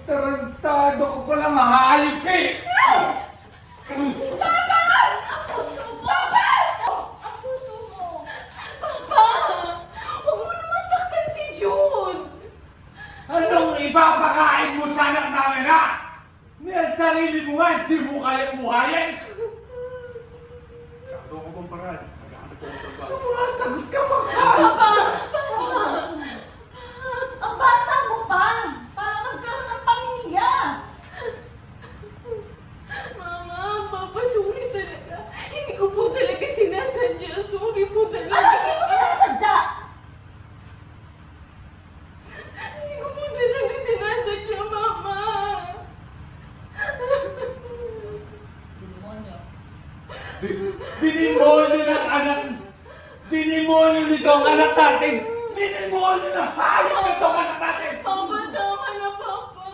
Tarantado ko palang hayop ka eh! Papa! Ang puso mo! Papa! Ang puso mo! Papa! Huwag mo naman saktan si Jude! Anong ipapakain mo sa anak namin ha? May sarili mo nga, hindi mo kaya umuhayin! Gagawa ko bang paraan? Maghanap ko ng trabaho. Sumasagot ka ba? Papa! Papa! Ang bata mo pa! Para magkaroon ng pamilya! Mama, Papa, sorry talaga. Hindi ko po talaga sinasadya. Sorry po talaga. Ano hindi mo sinasadya? Hindi ko po talaga sinasadya, Mama. Demonyo. Dinimonyo ng anak! Dinimonyo nito ang anak natin! Dinimonyo na hayop nito ang anak natin! Papa, tama na, Papa.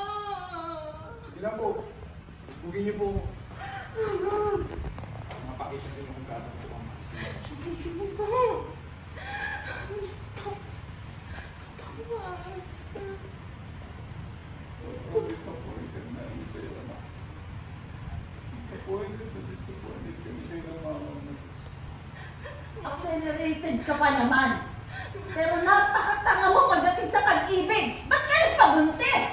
Sige lang po. Bugin niyo po. Mapakita sa inyo kung gano'n po ang disappointed na ako sa'yo, anak. Disappointed kami sa'yo ng mama mo. Accelerated ka pa naman. Pero napakatanga mo pagdating sa pag-ibig. Ba't ka nagpabuntis?